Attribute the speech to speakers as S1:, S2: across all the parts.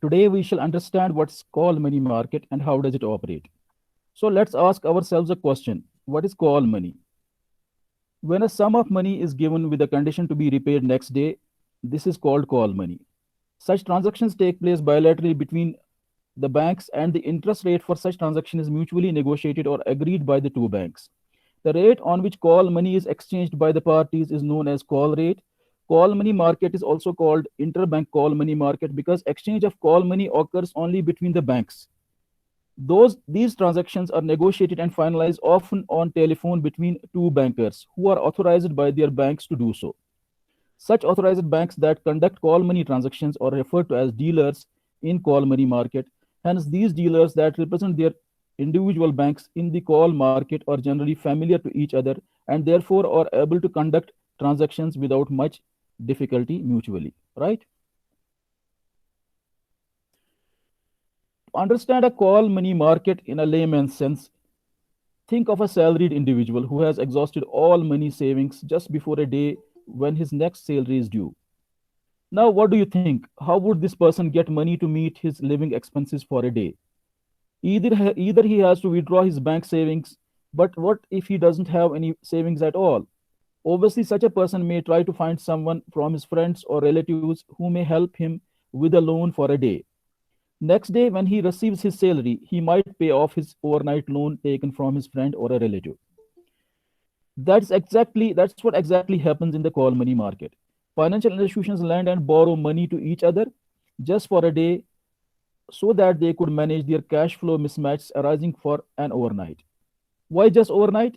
S1: Today we shall understand what's call money market and how does it operate. So let's ask ourselves a question. What is call money? When a sum of money is given with a condition to be repaid next day, this is called call money. Such transactions take place bilaterally between the banks, and the interest rate for such transaction is mutually negotiated or agreed by the two banks. The rate on which call money is exchanged by the parties is known as call rate. Call money market is also called interbank call money market because exchange of call money occurs only between the banks. These transactions are negotiated and finalized often on telephone between two bankers who are authorized by their banks to do so. Such authorized banks that conduct call money transactions are referred to as dealers in call money market. Hence, these dealers that represent their individual banks in the call market are generally familiar to each other and therefore are able to conduct transactions without much difficulty mutually. Right? To understand a call money market in a layman's sense, think of a salaried individual who has exhausted all money savings just before a day when his next salary is due. Now, what do you think? How would this person get money to meet his living expenses for a day? Either he has to withdraw his bank savings, but what if he doesn't have any savings at all? Obviously, such a person may try to find someone from his friends or relatives who may help him with a loan for a day. Next day, when he receives his salary, he might pay off his overnight loan taken from his friend or a relative. That's what exactly happens in the call money market. Financial institutions lend and borrow money to each other just for a day so that they could manage their cash flow mismatches arising for an overnight. Why just overnight?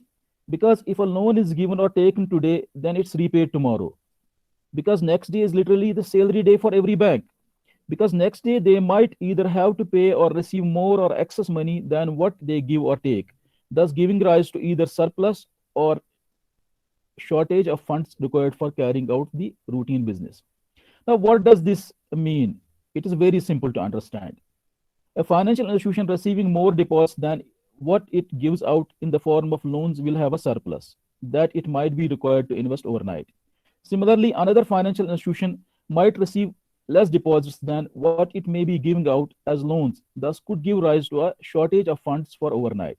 S1: Because if a loan is given or taken today, then it's repaid tomorrow. Because next day is literally the salary day for every bank. Because next day they might either have to pay or receive more or excess money than what they give or take, thus giving rise to either surplus or shortage of funds required for carrying out the routine business. Now, what does this mean? It is very simple to understand. A financial institution receiving more deposits than what it gives out in the form of loans will have a surplus that it might be required to invest overnight. Similarly, another financial institution might receive less deposits than what it may be giving out as loans, thus could give rise to a shortage of funds for overnight.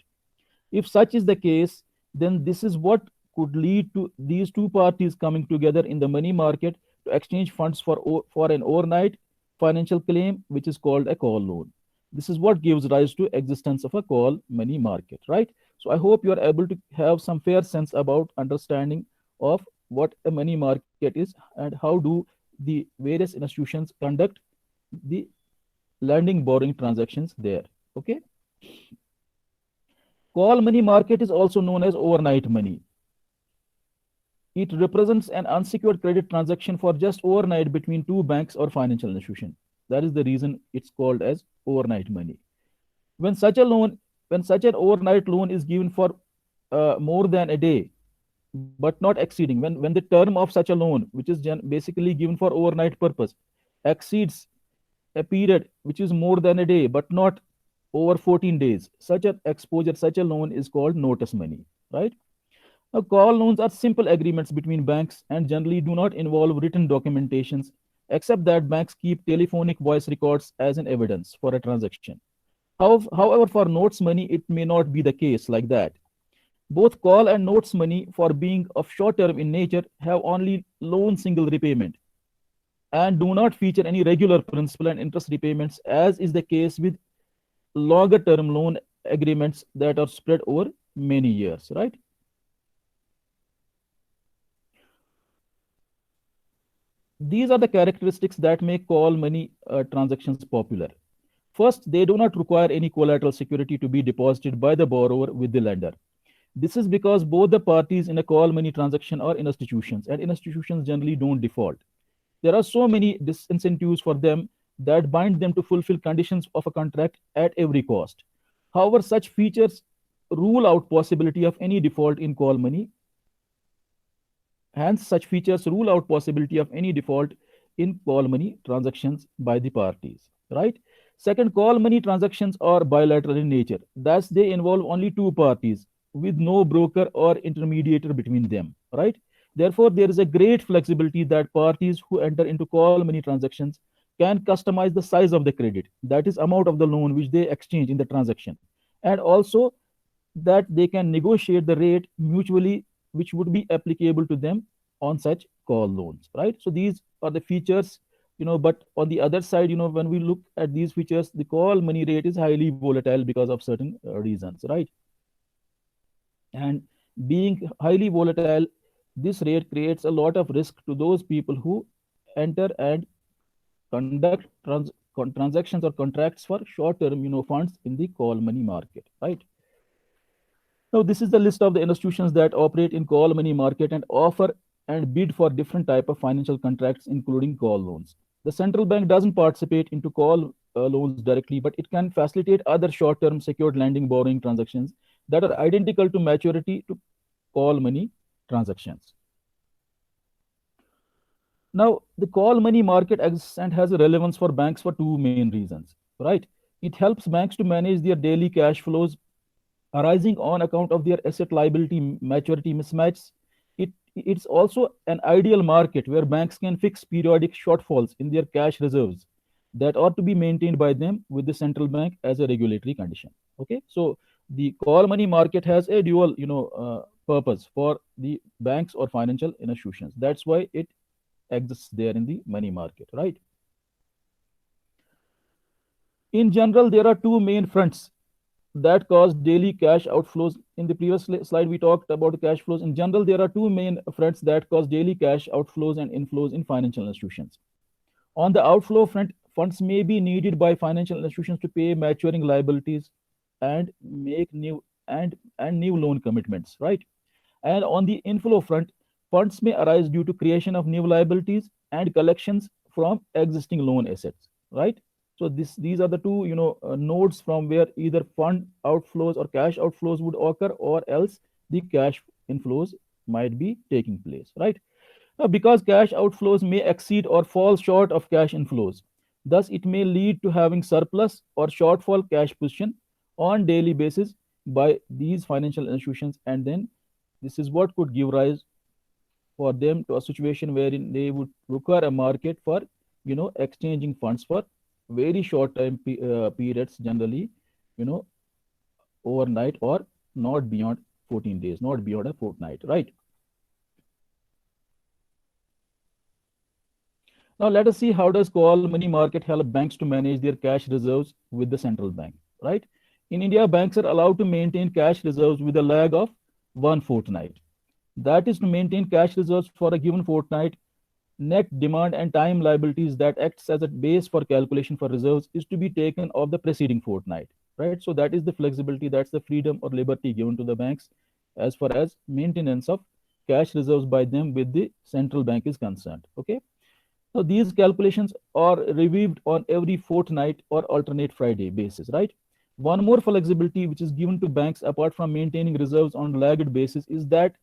S1: If such is the case, then this is what could lead to these two parties coming together in the money market to exchange funds for an overnight financial claim, which is called a call loan. This is what gives rise to existence of a call money market, right? So I hope you are able to have some fair sense about understanding of what a money market is and how do the various institutions conduct the lending borrowing transactions there. Okay. Call money market is also known as overnight money. It represents an unsecured credit transaction for just overnight between two banks or financial institution. That is the reason it's called as overnight money. When such a loan, when such an overnight loan is given for more than a day, but not exceeding, when the term of such a loan, which is basically given for overnight purpose, exceeds a period which is more than a day, but not over 14 days, such an exposure, such a loan is called notice money, right? Now, call loans are simple agreements between banks and generally do not involve written documentations, except that banks keep telephonic voice records as an evidence for a transaction. However, for notes money, it may not be the case like that. Both call and notes money, for being of short term in nature, have only loan single repayment and do not feature any regular principal and interest repayments, as is the case with longer term loan agreements that are spread over many years, right? These are the characteristics that make call money transactions popular. First, they do not require any collateral security to be deposited by the borrower with the lender. This is because both the parties in a call money transaction are institutions, and institutions generally don't default. There are so many disincentives for them that bind them to fulfill conditions of a contract at every cost. However, such features rule out possibility of any default in call money. Hence, such features rule out possibility of any default in call money transactions by the parties, right? Second, call money transactions are bilateral in nature. Thus, they involve only two parties with no broker or intermediator between them, right? Therefore, there is a great flexibility that parties who enter into call money transactions can customize the size of the credit, that is amount of the loan which they exchange in the transaction, and also that they can negotiate the rate mutually which would be applicable to them on such call loans, right? So these are the features, but on the other side, when we look at these features, the call money rate is highly volatile because of certain reasons, right? And being highly volatile, this rate creates a lot of risk to those people who enter and conduct transactions or contracts for short term funds in the call money market, right? Now, this is the list of the institutions that operate in call money market and offer and bid for different type of financial contracts, including call loans. The central bank doesn't participate into call loans directly, but it can facilitate other short-term secured lending borrowing transactions that are identical to maturity to call money transactions. Now, the call money market exists and has a relevance for banks for two main reasons, right? It helps banks to manage their daily cash flows arising on account of their asset liability maturity mismatches. It's also an ideal market where banks can fix periodic shortfalls in their cash reserves that ought to be maintained by them with the central bank as a regulatory condition. Okay, so the call money market has a dual, purpose for the banks or financial institutions. That's why it exists there in the money market, right? In general, there are two main fronts that cause daily cash outflows. In the previous slide, we talked about cash flows. In general, there are two main fronts that cause daily cash outflows and inflows in financial institutions. On the outflow front, funds may be needed by financial institutions to pay maturing liabilities and make new loan commitments, right? And on the inflow front, funds may arise due to creation of new liabilities and collections from existing loan assets, right? So these are the two nodes from where either fund outflows or cash outflows would occur, or else the cash inflows might be taking place, right? Now, because cash outflows may exceed or fall short of cash inflows, thus it may lead to having surplus or shortfall cash position on daily basis by these financial institutions, and then this is what could give rise for them to a situation wherein they would require a market for exchanging funds for very short time periods, generally you know overnight or not beyond 14 days, not beyond a fortnight, right? Now let us see how does call money market help banks to manage their cash reserves with the central bank, right? In India, banks are allowed to maintain cash reserves with a lag of one fortnight. That is to maintain cash reserves for a given fortnight. Net demand and time liabilities that acts as a base for calculation for reserves is to be taken of the preceding fortnight, right? So that is the flexibility, that's the freedom or liberty given to the banks as far as maintenance of cash reserves by them with the central bank is concerned. Okay, so these calculations are reviewed on every fortnight or alternate Friday basis, right? One more flexibility which is given to banks apart from maintaining reserves on lagged basis is that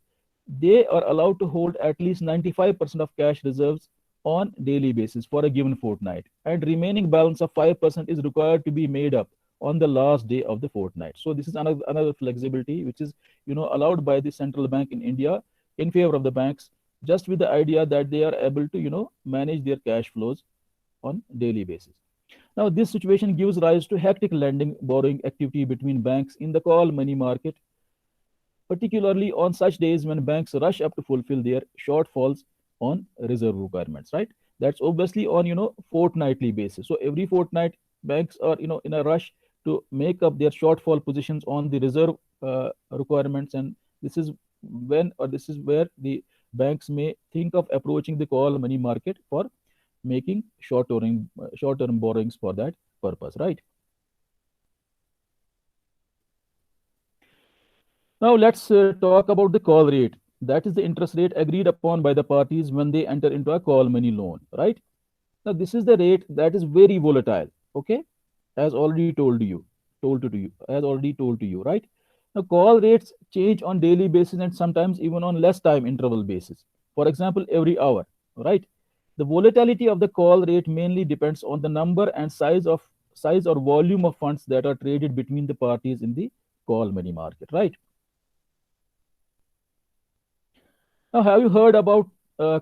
S1: they are allowed to hold at least 95% of cash reserves on daily basis for a given fortnight, and remaining balance of 5% is required to be made up on the last day of the fortnight. So this is another flexibility which is allowed by the central bank in India in favor of the banks, just with the idea that they are able to manage their cash flows on daily basis. Now this situation gives rise to hectic lending borrowing activity between banks in the call money market, particularly on such days when banks rush up to fulfill their shortfalls on reserve requirements, right? That's obviously on fortnightly basis. So every fortnight banks are in a rush to make up their shortfall positions on the reserve requirements, and this is this is where the banks may think of approaching the call money market for making short-term borrowings for that purpose, right? Now let's talk about the call rate. That is the interest rate agreed upon by the parties when they enter into a call money loan, right? Now this is the rate that is very volatile. Okay, as already told to you, right? Now call rates change on daily basis and sometimes even on less time interval basis. For example, every hour, right? The volatility of the call rate mainly depends on the number and size or volume of funds that are traded between the parties in the call money market, right? Now, have you heard about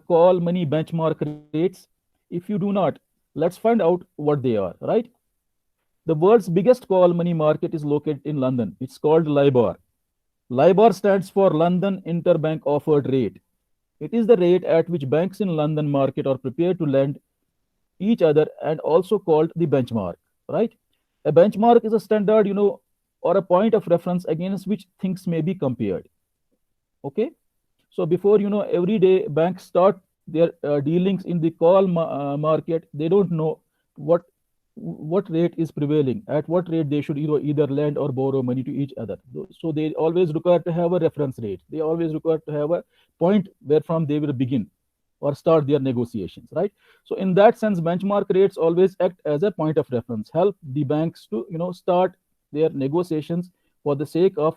S1: call money benchmark rates? If you do not, Let's find out what they are, right? The world's biggest call money market is located in London. It's called LIBOR. LIBOR stands for London Interbank Offered Rate. It is the rate at which banks in London market are prepared to lend each other, and also called the benchmark, right? A benchmark is a standard, or a point of reference against which things may be compared. Okay. So before, every day banks start their dealings in the call market, they don't know what what rate is prevailing, at what rate they should either lend or borrow money to each other. So they always require to have a reference rate. They always require to have a point where from they will begin or start their negotiations, right? So in that sense, benchmark rates always act as a point of reference, help the banks to start their negotiations for the sake of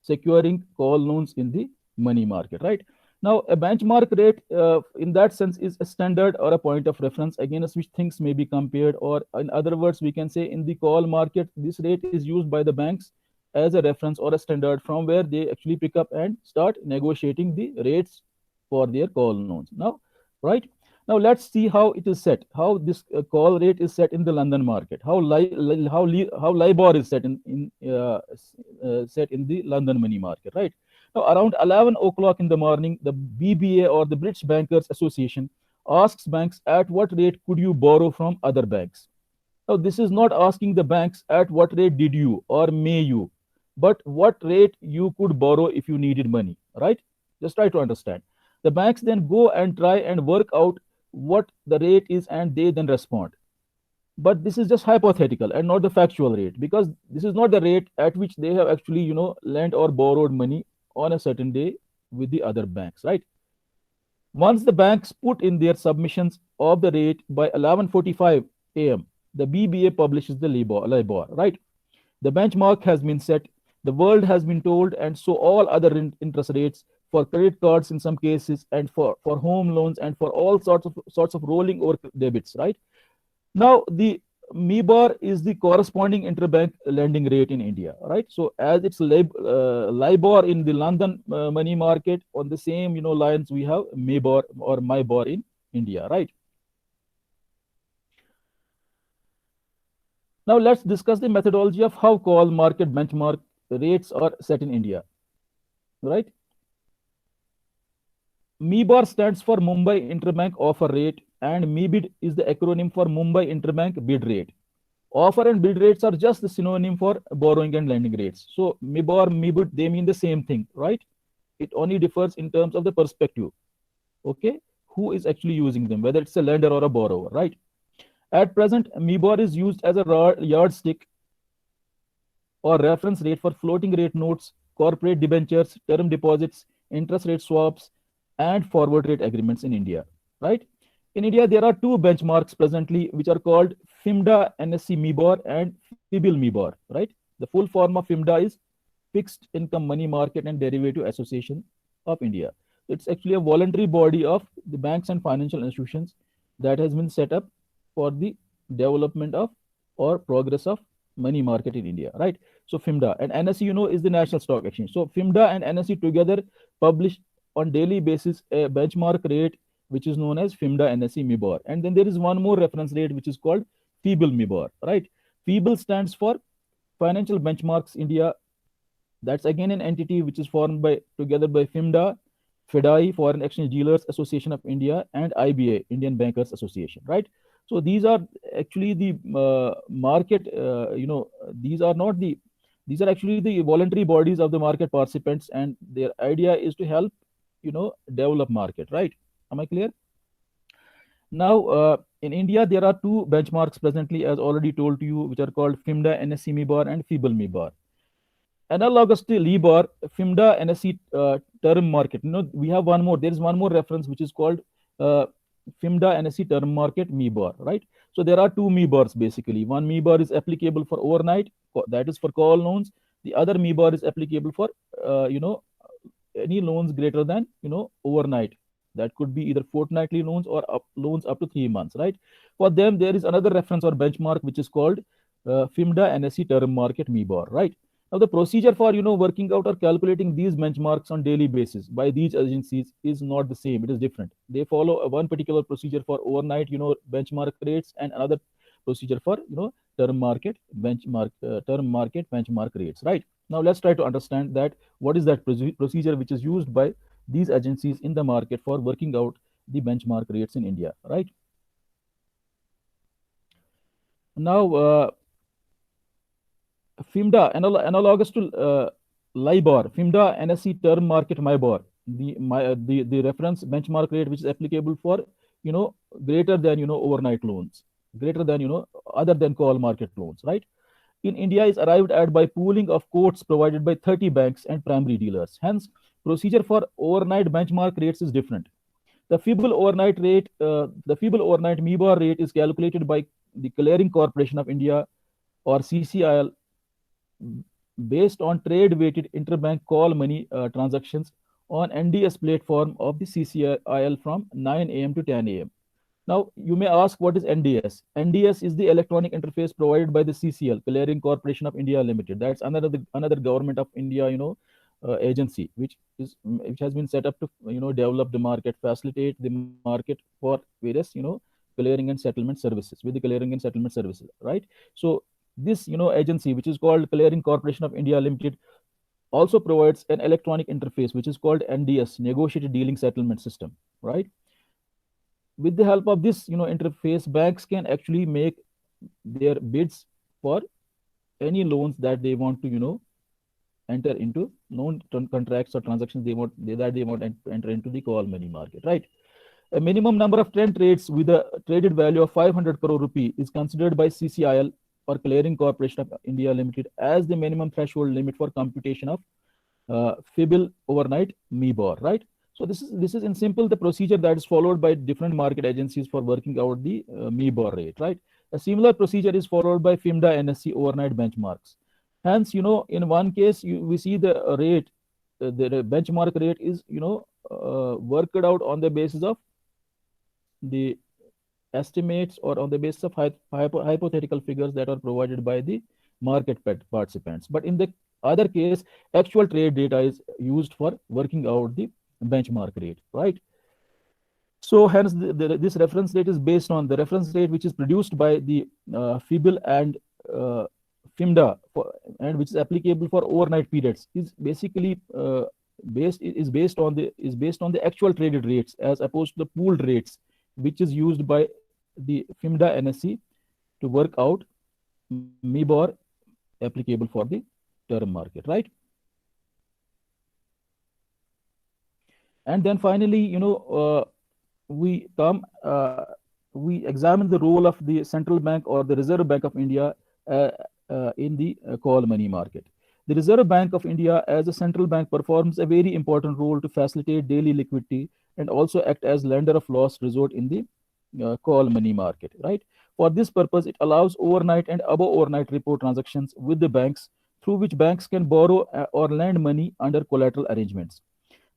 S1: securing call loans in the money market, right? Now, a benchmark rate, in that sense, is a standard or a point of reference against which things may be compared, or in other words, we can say in the call market, this rate is used by the banks as a reference or a standard from where they actually pick up and start negotiating the rates for their call loans. Now, right? Now let's see how it is set. How this call rate is set in the London market. How LIBOR is set in the London money market, right? Now, around 11 o'clock in the morning, the BBA, or the British Bankers Association, asks banks at what rate could you borrow from other banks. Now, this is not asking the banks at what rate did you or may you, but what rate you could borrow if you needed money, right? Just try to understand. The banks then go and try and work out what the rate is, and they then respond. But this is just hypothetical and not the factual rate, because this is not the rate at which they have actually lent or borrowed money on a certain day with the other banks, right? Once the banks put in their submissions of the rate by 11:45 a.m., the BBA publishes the LIBOR, right? The benchmark has been set, the world has been told, and so all other interest rates for credit cards in some cases, and for home loans, and for all sorts of rolling over debits, right? Now, the MIBOR is the corresponding interbank lending rate in India, right? So as it's LIBOR in the London money market, on the same lines we have MIBOR or MIBOR in India, right? Now let's discuss the methodology of how call market benchmark rates are set in India, right? MIBOR stands for Mumbai Interbank Offer Rate, and MIBID is the acronym for Mumbai Interbank Bid Rate. Offer and bid rates are just the synonym for borrowing and lending rates. So MIBOR, MIBID, they mean the same thing, right? It only differs in terms of the perspective. Okay, who is actually using them, whether it's a lender or a borrower, right? At present, MIBOR is used as a yardstick or reference rate for floating rate notes, corporate debentures, term deposits, interest rate swaps, and forward rate agreements in India, right? In India, there are two benchmarks presently which are called FIMDA NSE MIBOR and FIBIL MIBOR, right? The full form of FIMDA is Fixed Income Money Market and Derivative Association of India. It's actually a voluntary body of the banks and financial institutions that has been set up for the development of or progress of money market in India, right? So FIMDA and NSE, is the National Stock Exchange. So FIMDA and NSE together publish on daily basis a benchmark rate which is known as FIMDA NSE MIBOR. And then there is one more reference rate which is called FIBIL MIBOR, right? FIBIL stands for Financial Benchmarks India. That's again an entity which is formed together by FIMDA, FEDAI, Foreign Exchange Dealers Association of India, and IBA, Indian Bankers Association, right? So these are actually the market, these are actually the voluntary bodies of the market participants, and their idea is to help, develop market, right? Am I clear? Now, in India, there are two benchmarks presently, as already told to you, which are called FIMDA NSE MIBOR and FIBIL MIBOR. Analogous to LIBOR, FIMDA NSE term market. We have one more. There is one more reference which is called FIMDA NSE term market MIBOR, right? So there are two MIBORs basically. One MIBOR is applicable for overnight, that is for call loans. The other MIBOR is applicable for any loans greater than overnight. That could be either fortnightly loans or loans up to 3 months, right? For them, there is another reference or benchmark which is called FIMDA NSE term market MIBOR, right? Now, the procedure for working out or calculating these benchmarks on daily basis by these agencies is not the same. It is different. They follow one particular procedure for overnight benchmark rates, and another procedure for term market benchmark rates. Right now, let's try to understand that what is that procedure which is used by these agencies in the market for working out the benchmark rates in India. Right now. FIMDA, analogous to LIBOR, FIMDA NSE term market MIBOR, the reference benchmark rate which is applicable for greater than overnight loans, greater than other than call market loans, right? In India is arrived at by pooling of quotes provided by 30 banks and primary dealers. Hence, procedure for overnight benchmark rates is different. The feeble overnight MIBOR rate is calculated by the Clearing Corporation of India or CCIL based on trade weighted interbank call money transactions on NDS platform of the CCIL from 9 a.m. to 10 a.m. Now, you may ask, what is NDS? NDS is the electronic interface provided by the CCL, Clearing Corporation of India Limited. That's another government of India, agency, which has been set up to develop the market, facilitate the market for various clearing and settlement services with the clearing and settlement services, right? So this agency, which is called Clearing Corporation of India Limited, also provides an electronic interface which is called NDS, Negotiated Dealing Settlement System, right? With the help of this interface, banks can actually make their bids for any loans that they want to enter into, loan contracts or transactions they want to enter into the call money market, right? A minimum number of 10 trades with a traded value of 500 crore rupee is considered by CCIL or Clearing Corporation of India Limited as the minimum threshold limit for computation of FIBL overnight MIBOR, right? So this is in simple the procedure that is followed by different market agencies for working out the MIBOR rate, right? A similar procedure is followed by FIMDA NSE overnight benchmarks. Hence, in one case we see the rate, the benchmark rate is worked out on the basis of the estimates or on the basis of hypothetical figures that are provided by the market participants. But in the other case, actual trade data is used for working out the benchmark rate, right? So hence this reference rate is based on the reference rate which is produced by the FIBL and FIMDA and which is applicable for overnight periods is basically based on the actual traded rates as opposed to the pooled rates which is used by the FIMDA NSE to work out MIBOR applicable for the term market, right? And then finally, we examine the role of the central bank or the Reserve Bank of India in the call money market. The Reserve Bank of India as a central bank performs a very important role to facilitate daily liquidity and also act as lender of last resort in the call money market, right? For this purpose, it allows overnight and above overnight repo transactions with the banks through which banks can borrow or lend money under collateral arrangements.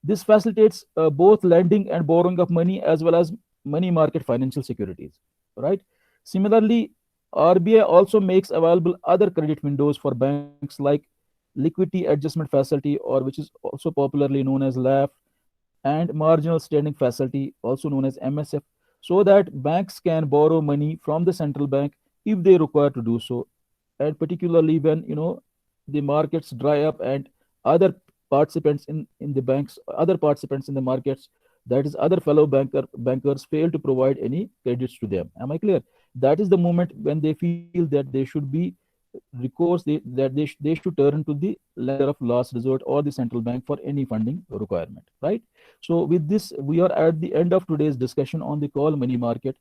S1: This facilitates both lending and borrowing of money as well as money market financial securities, right? Similarly, RBI also makes available other credit windows for banks like liquidity adjustment facility, or which is also popularly known as LAF, and marginal standing facility, also known as MSF, so that banks can borrow money from the central bank if they require to do so, and particularly when the markets dry up and other participants in the banks, other participants in the markets, that is other fellow bankers fail to provide any credits to them. Am I clear? That is the moment when they feel that they should be recourse, they should turn to the lender of last resort or the central bank for any funding requirement, right? So with this, we are at the end of today's discussion on the call money market.